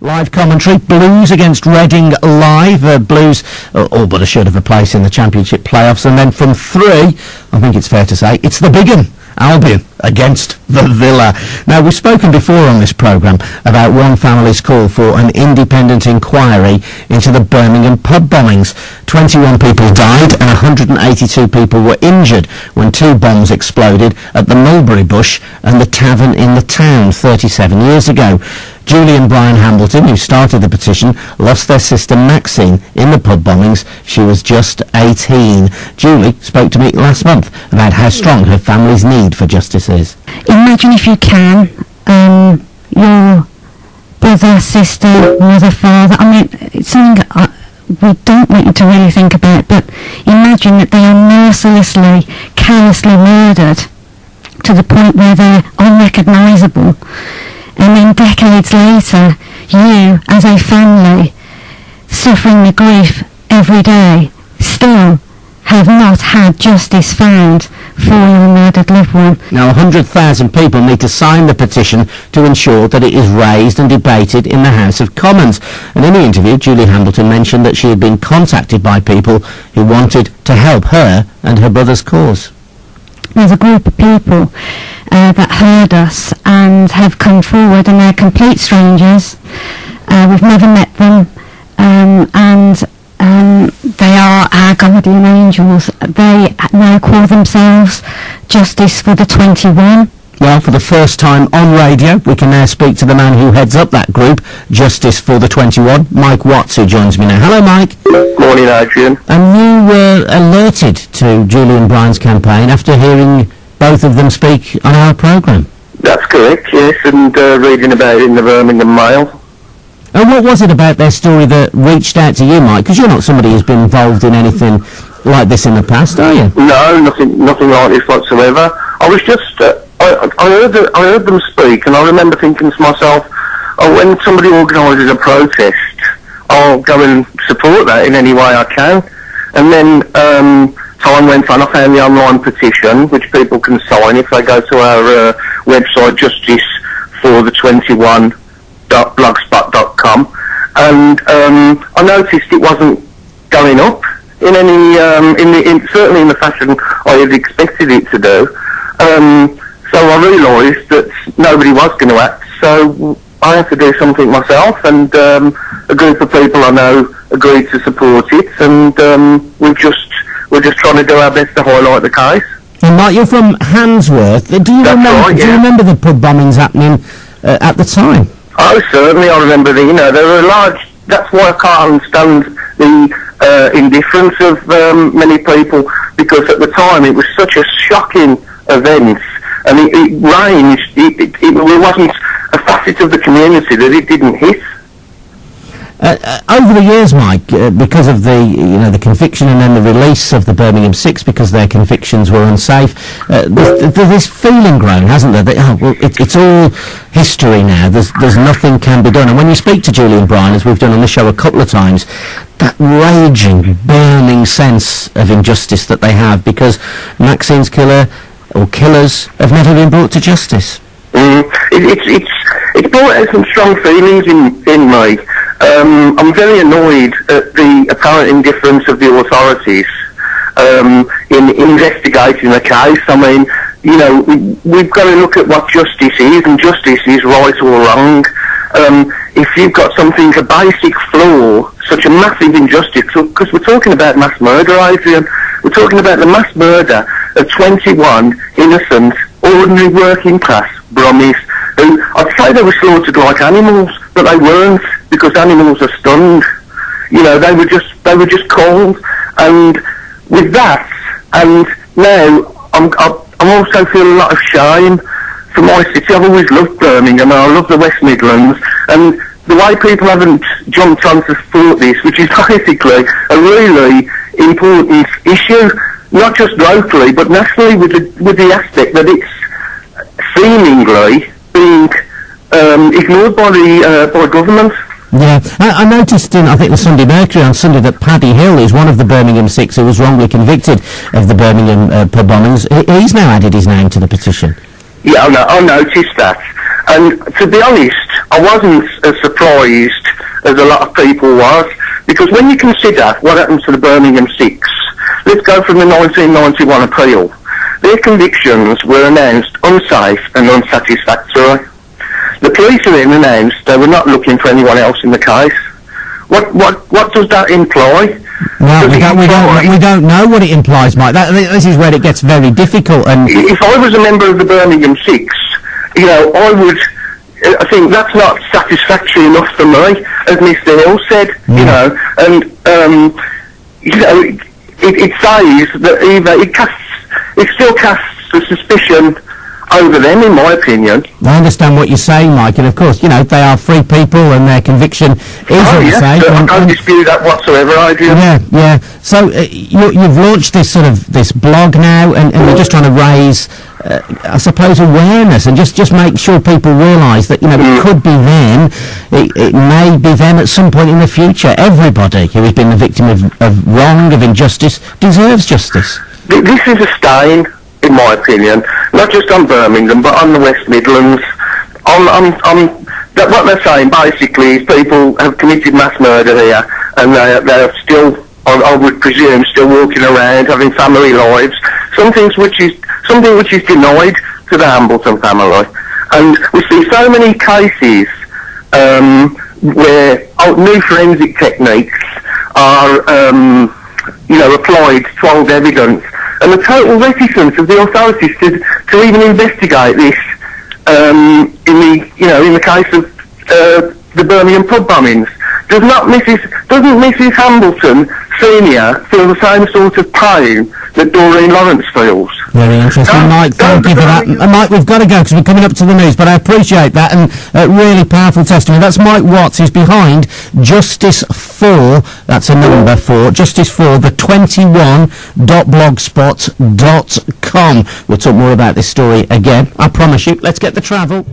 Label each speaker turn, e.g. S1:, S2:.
S1: Live commentary, Blues against Reading live. Blues all but assured of a place in the Championship playoffs. And then from 3, I think it's fair to say, it's the big one. Albion against the Villa. Now, we've spoken before on this programme about one family's call for an independent inquiry into the Birmingham pub bombings. 21 people died and 182 people were injured when 2 bombs exploded at the Mulberry Bush and the tavern in the town 37 years ago. Julie and Brian Hambleton, who started the petition, lost their sister Maxine in the pub bombings. She was just 18. Julie spoke to me last month about how strong her family's need for justice is.
S2: Imagine, if you can, your brother, sister, mother, father. I mean, it's something we don't want you to really think about, but imagine that they are mercilessly, callously murdered to the point where they're unrecognisable. And then decades later, you, as a family, suffering the grief every day, still have not had justice found for your murdered loved one.
S1: Now, 100,000 people need to sign the petition to ensure that it is raised and debated in the House of Commons. And in the interview, Julie Hambleton mentioned that she had been contacted by people who wanted to help her and her brother's cause.
S2: There's a group of people that heard us and have come forward, and they're complete strangers. We've never met them, and they are our guardian angels. They now call themselves Justice for the 21.
S1: Well, for the first time on radio, we can now speak to the man who heads up that group, Justice for the 21, Mike Watts, who joins me now. Hello, Mike.
S3: Morning, Adrian.
S1: And you were alerted to Julie and Brian's campaign after hearing both of them speak on our programme.
S3: That's correct, yes, and reading about it in the Birmingham Mail.
S1: And what was it about their story that reached out to you, Mike? Because you're not somebody who's been involved in anything like this in the past, are you?
S3: No, nothing like this whatsoever. I was just... I heard them speak, and I remember thinking to myself, oh, when somebody organises a protest, I'll go and support that in any way I can. And then time went on. I found the online petition, which people can sign if they go to our website, justicefor21.blogspot.com, and I noticed it wasn't going up in any, certainly in the fashion I had expected it to do. So I realised that nobody was going to act, so I had to do something myself, and a group of people I know agreed to support it, and we're just trying to do our best to highlight the case.
S1: And Mike, you're from Handsworth. Do you remember the pub bombings happening at the time?
S3: Oh, certainly, I remember they were large. That's why I can't understand the indifference of many people, because at the time it was such a shocking event. And it ranged, it wasn't a facet of the community that it didn't hit.
S1: Over the years, Mike, because of the conviction and then the release of the Birmingham Six because their convictions were unsafe, there's this feeling grown, hasn't there? That, it's all history now. There's nothing can be done. And when you speak to Julie and Brian, as we've done on the show a couple of times, that raging, burning sense of injustice that they have because Maxine's killer or killers have never been brought to justice. It's
S3: brought out some strong feelings in me. I'm very annoyed at the apparent indifference of the authorities in investigating the case. I mean, we've got to look at what justice is, and justice is right or wrong. If you've got something, a basic flaw, such a massive injustice, because we're talking about mass murder, Adrian, we're talking about the mass murder of 21 innocent, ordinary working class Brummies, who I'd say they were slaughtered like animals, but they weren't, because animals are stunned. They were just cold. And with that, and now I'm also feeling a lot of shame for my city. I've always loved Birmingham, and I love the West Midlands, and the way people haven't jumped on to support this, which is basically a really important issue, not just locally but nationally, with the aspect that it's seemingly being ignored by government.
S1: Yeah, I noticed in, I think, the Sunday Mercury on Sunday that Paddy Hill is one of the Birmingham Six who was wrongly convicted of the Birmingham pub bombings. He's now added his name to the petition.
S3: Yeah, I noticed that. And to be honest, I wasn't as surprised as a lot of people was, because when you consider what happened to the Birmingham Six, let's go from the 1991 appeal. Their convictions were announced unsafe and unsatisfactory. The police then announced they were not looking for anyone else in the case. What does that imply?
S1: Well, we don't know what it implies, Mike. This is where it gets very difficult. And
S3: if I was a member of the Birmingham Six, you know, I think that's not satisfactory enough for me, as Mr. Hill said. You know, and you know, it says that it still casts a suspicion over them, in my opinion.
S1: I understand what you're saying, Mike, and of course, you know, they are free people and their conviction is unsafe.
S3: I don't dispute that whatsoever, Adrian.
S1: Yeah. So you've launched this this blog now, and you're just trying to raise, I suppose, awareness and just make sure people realise that, you know, it could be them, it may be them at some point in the future. Everybody who has been the victim of wrong, of injustice, deserves justice.
S3: This is a stain, in my opinion, not just on Birmingham, but on the West Midlands. What they're saying basically is people have committed mass murder here, and they're still, I would presume, still walking around having family lives. Something which is denied to the Hambleton family, and we see so many cases where new forensic techniques are, applied to old evidence. And the total reticence of the authorities to even investigate this in the case of the Birmingham pub bombings. Doesn't Mrs. Hambleton Senior feel the same sort of pain that Doreen Lawrence feels?
S1: Very interesting, Mike. Thank you for that. Mike, we've got to go because we're coming up to the news, but I appreciate that, and really powerful testimony. That's Mike Watts, who's behind Justice For, that's a number 4, Justice For, the 21.blogspot.com. We'll talk more about this story again, I promise you. Let's get the travel.